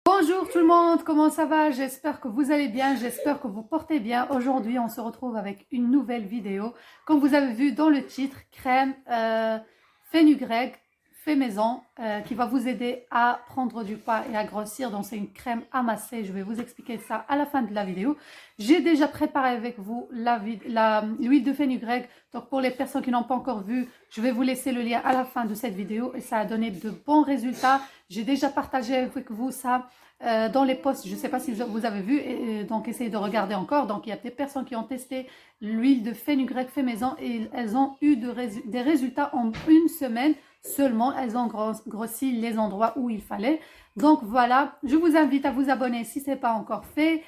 Bonjour tout le monde, comment ça va? J'espère que vous allez bien, j'espère que vous portez bien. Aujourd'hui, on se retrouve avec une nouvelle vidéo. Comme vous avez vu dans le titre, crème fenugrec fait maison qui va vous aider à prendre du poids et à grossir. Donc c'est une crème amassée, je vais vous expliquer ça à la fin de la vidéo. J'ai déjà préparé avec vous l'huile de fenugrec. Donc pour les personnes qui n'ont pas encore vu, je vais vous laisser le lien à la fin de cette vidéo et ça a donné de bons résultats. J'ai déjà partagé avec vous ça dans les posts, je ne sais pas si vous avez vu, donc essayez de regarder encore. Donc il y a des personnes qui ont testé l'huile de fenugrec fait maison et elles ont eu des résultats en une semaine seulement. Elles ont grossi les endroits où il fallait. Donc voilà, je vous invite à vous abonner si ce n'est pas encore fait.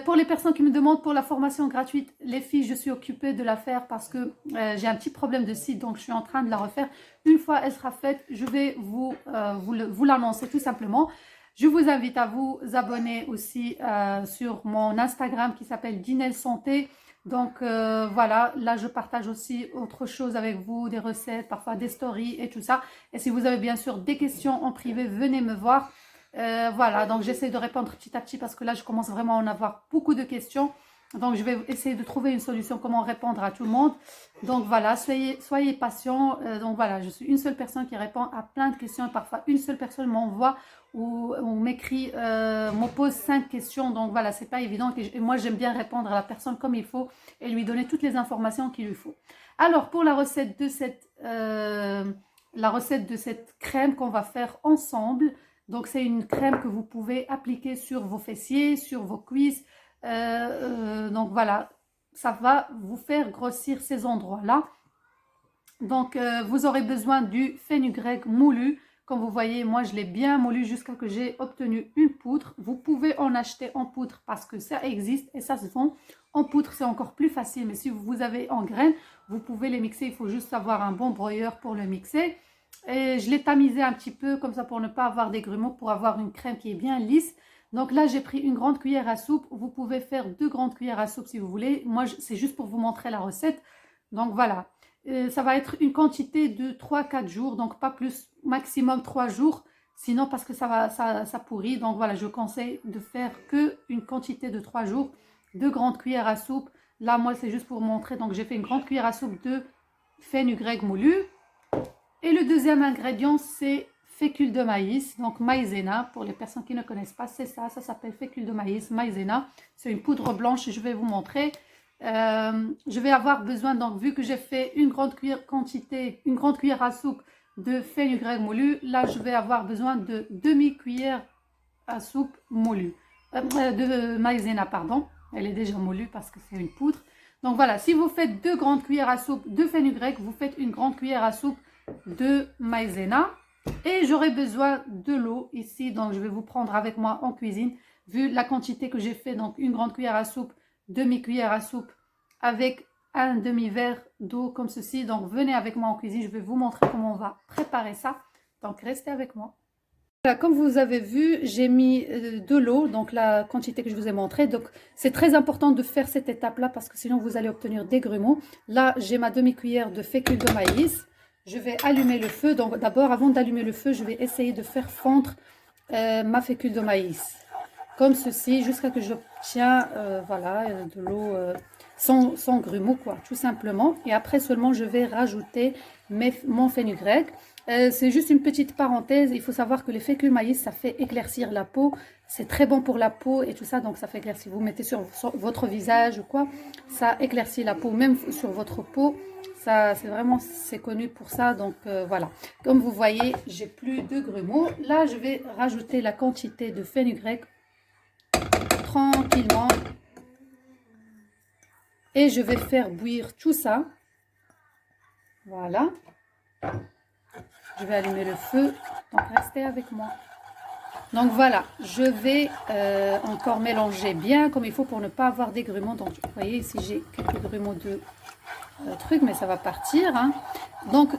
Pour les personnes qui me demandent pour la formation gratuite, les filles, je suis occupée de la faire parce que j'ai un petit problème de site, donc je suis en train de la refaire. Une fois elle sera faite, je vais vous l'annoncer tout simplement. Je vous invite à vous abonner aussi sur mon Instagram qui s'appelle Dinel Santé. Donc voilà, là je partage aussi autre chose avec vous, des recettes, parfois des stories et tout ça. Et si vous avez bien sûr des questions en privé, venez me voir. Voilà, donc j'essaie de répondre petit à petit parce que là je commence vraiment à en avoir beaucoup de questions. Donc je vais essayer de trouver une solution, comment répondre à tout le monde. Donc voilà, soyez patients. Donc voilà, je suis une seule personne qui répond à plein de questions. Et parfois une seule personne m'envoie ou m'écrit, me pose 5 questions. Donc voilà, c'est pas évident. Et moi j'aime bien répondre à la personne comme il faut et lui donner toutes les informations qu'il lui faut. Alors pour la recette de cette crème qu'on va faire ensemble. Donc c'est une crème que vous pouvez appliquer sur vos fessiers, sur vos cuisses. Donc voilà, ça va vous faire grossir ces endroits-là. Donc vous aurez besoin du fenugrec moulu. Comme vous voyez, moi je l'ai bien moulu jusqu'à que j'ai obtenu une poudre. Vous pouvez en acheter en poudre parce que ça existe et ça se vend. En poudre, c'est encore plus facile, mais si vous avez en graines, vous pouvez les mixer. Il faut juste avoir un bon broyeur pour le mixer. Et je l'ai tamisé un petit peu comme ça pour ne pas avoir des grumeaux, pour avoir une crème qui est bien lisse. Donc là, j'ai pris une grande cuillère à soupe. Vous pouvez faire 2 grandes cuillères à soupe si vous voulez. Moi, c'est juste pour vous montrer la recette. Donc voilà. Ça va être une quantité de 3-4 jours, donc pas plus, maximum 3 jours. Sinon, parce que ça pourrit. Donc voilà, je conseille de faire que une quantité de 3 jours. 2 grandes cuillères à soupe. Là, moi, c'est juste pour vous montrer. Donc j'ai fait une grande cuillère à soupe de fenugrec moulu. Et le deuxième ingrédient, c'est fécule de maïs, donc maïzena. Pour les personnes qui ne connaissent pas, c'est ça s'appelle fécule de maïs, maïzena. C'est une poudre blanche, je vais vous montrer. Je vais avoir besoin, donc vu que j'ai fait une grande cuillère à soupe de fenugrec moulu, là je vais avoir besoin de demi-cuillère à soupe moulu, de maïzena, pardon. Elle est déjà moulue parce que c'est une poudre. Donc voilà, si vous faites 2 grandes cuillères à soupe de fenugrec, vous faites une grande cuillère à soupe de maïzena. Et j'aurai besoin de l'eau ici, donc je vais vous prendre avec moi en cuisine. Vu la quantité que j'ai fait, donc une grande cuillère à soupe, demi-cuillère à soupe avec un demi-verre d'eau comme ceci. Donc venez avec moi en cuisine, je vais vous montrer comment on va préparer ça. Donc restez avec moi. Voilà, comme vous avez vu, j'ai mis de l'eau, donc la quantité que je vous ai montrée. Donc c'est très important de faire cette étape-là parce que sinon vous allez obtenir des grumeaux. Là, j'ai ma demi-cuillère de fécule de maïs. Je vais allumer le feu. Donc d'abord, avant d'allumer le feu, je vais essayer de faire fondre ma fécule de maïs. Comme ceci, jusqu'à que j'obtiens voilà, de l'eau sans grumeaux, quoi, tout simplement. Et après seulement, je vais rajouter mon fenugrec. C'est juste une petite parenthèse, il faut savoir que les fécule maïs, ça fait éclaircir la peau. C'est très bon pour la peau et tout ça, donc ça fait éclaircir. Vous mettez sur votre visage ou quoi, ça éclaircit la peau, même sur votre peau. Ça, c'est connu pour ça, donc voilà. Comme vous voyez, j'ai plus de grumeaux. Là, je vais rajouter la quantité de fenugrec tranquillement. Et je vais faire bouillir tout ça. Voilà. Je vais allumer le feu, donc restez avec moi. Donc voilà, je vais encore mélanger bien comme il faut pour ne pas avoir des grumeaux. Donc vous voyez ici j'ai quelques grumeaux de trucs, mais ça va partir. Hein. Donc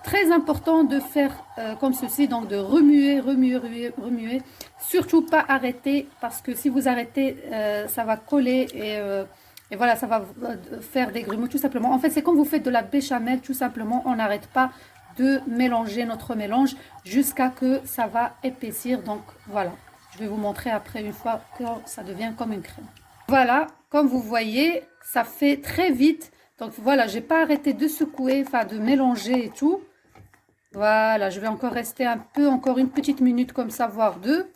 très important de faire comme ceci, donc de remuer, remuer, remuer, remuer. Surtout pas arrêter parce que si vous arrêtez, ça va coller et voilà, ça va faire des grumeaux tout simplement. En fait, c'est comme vous faites de la béchamel, tout simplement, on n'arrête pas de mélanger notre mélange jusqu'à que ça va épaissir. Donc voilà, Je vais vous montrer après une fois que ça devient comme une crème. Voilà, comme vous voyez, ça fait très vite. Donc voilà, j'ai pas arrêté de secouer, enfin de mélanger et tout. Voilà, je vais encore rester un peu, encore une petite minute comme ça, voire deux.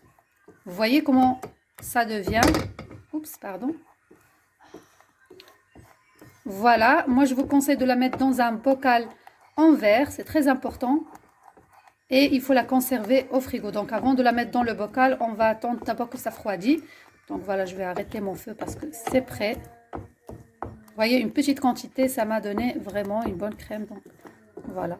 Vous voyez comment ça devient. Oups, pardon. Voilà, moi je vous conseille de la mettre dans un bocal en verre, c'est très important. Et il faut la conserver au frigo. Donc avant de la mettre dans le bocal, on va attendre d'abord que ça refroidit. Donc voilà, je vais arrêter mon feu parce que c'est prêt. Vous voyez, une petite quantité, ça m'a donné vraiment une bonne crème. Donc voilà.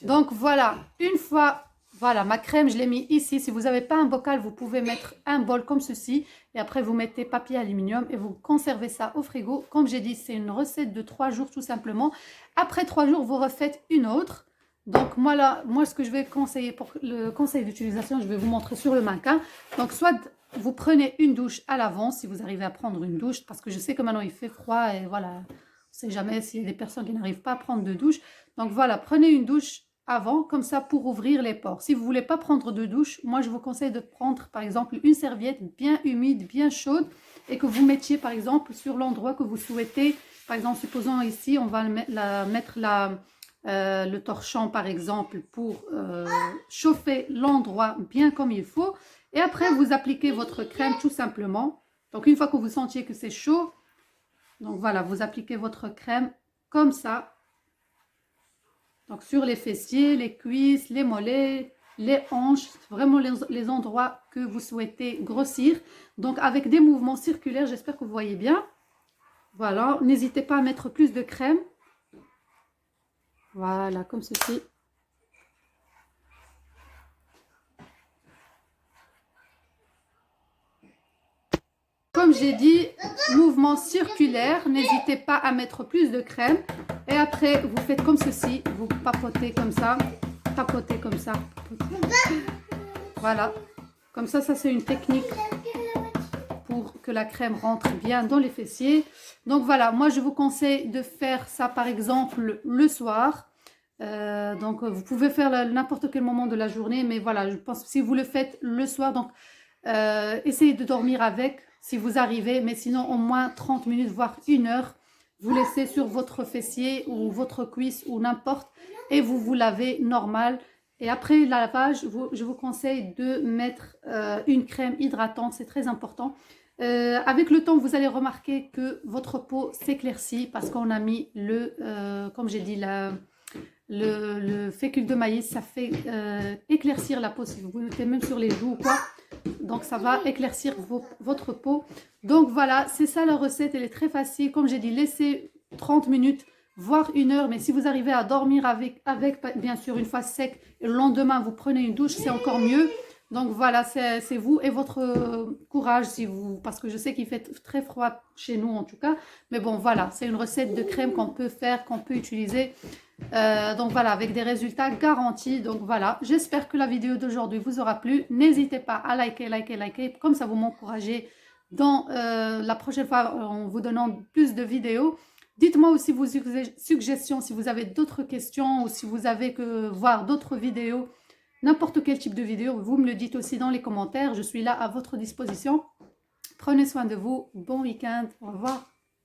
Donc voilà, une fois, voilà, ma crème, je l'ai mis ici. Si vous n'avez pas un bocal, vous pouvez mettre un bol comme ceci. Et après, vous mettez papier aluminium et vous conservez ça au frigo. Comme j'ai dit, c'est une recette de 3 jours tout simplement. Après 3 jours, vous refaites une autre. Donc moi, là, moi, ce que je vais conseiller pour le conseil d'utilisation, je vais vous montrer sur le mannequin. Donc soit vous prenez une douche à l'avance, si vous arrivez à prendre une douche, parce que je sais que maintenant il fait froid et voilà, on ne sait jamais s'il y a des personnes qui n'arrivent pas à prendre de douche. Donc voilà, prenez une douche avant, comme ça, pour ouvrir les pores. Si vous ne voulez pas prendre de douche, moi je vous conseille de prendre par exemple une serviette bien humide, bien chaude, et que vous mettiez par exemple sur l'endroit que vous souhaitez. Par exemple, supposons ici, on va mettre le torchon par exemple pour chauffer l'endroit bien comme il faut. Et après, vous appliquez votre crème tout simplement. Donc une fois que vous sentiez que c'est chaud, donc voilà, vous appliquez votre crème comme ça. Donc sur les fessiers, les cuisses, les mollets, les hanches, vraiment les endroits que vous souhaitez grossir. Donc avec des mouvements circulaires, j'espère que vous voyez bien. Voilà, n'hésitez pas à mettre plus de crème. Voilà, comme ceci. Comme j'ai dit, mouvement circulaire, n'hésitez pas à mettre plus de crème. Et après, vous faites comme ceci, vous papotez comme ça, papotez comme ça. Voilà, comme ça c'est une technique pour que la crème rentre bien dans les fessiers. Donc voilà, moi je vous conseille de faire ça par exemple le soir. Donc vous pouvez faire n'importe quel moment de la journée, mais voilà, je pense que si vous le faites le soir, donc essayez de dormir avec si vous arrivez, mais sinon au moins 30 minutes, voire 1 heure, vous laissez sur votre fessier ou votre cuisse ou n'importe, et vous vous lavez normal. Et après le lavage, je vous conseille de mettre une crème hydratante, c'est très important. Avec le temps, vous allez remarquer que votre peau s'éclaircit parce qu'on a mis comme j'ai dit, le fécule de maïs. Ça fait éclaircir la peau, si vous mettez même sur les joues ou quoi. Donc ça va éclaircir votre peau. Donc voilà, c'est ça la recette, elle est très facile. Comme j'ai dit, laissez 30 minutes, voire 1 heure. Mais si vous arrivez à dormir avec bien sûr une fois sec, et le lendemain vous prenez une douche, c'est encore mieux. Donc voilà, c'est vous et votre courage, parce que je sais qu'il fait très froid chez nous en tout cas. Mais bon, voilà, c'est une recette de crème qu'on peut faire, qu'on peut utiliser. Donc voilà, avec des résultats garantis. Donc voilà, j'espère que la vidéo d'aujourd'hui vous aura plu. N'hésitez pas à liker, comme ça vous m'encouragez dans la prochaine fois en vous donnant plus de vidéos. Dites-moi aussi vos suggestions, si vous avez d'autres questions ou si vous avez que voir d'autres vidéos. N'importe quel type de vidéo, vous me le dites aussi dans les commentaires. Je suis là à votre disposition. Prenez soin de vous. Bon week-end. Au revoir.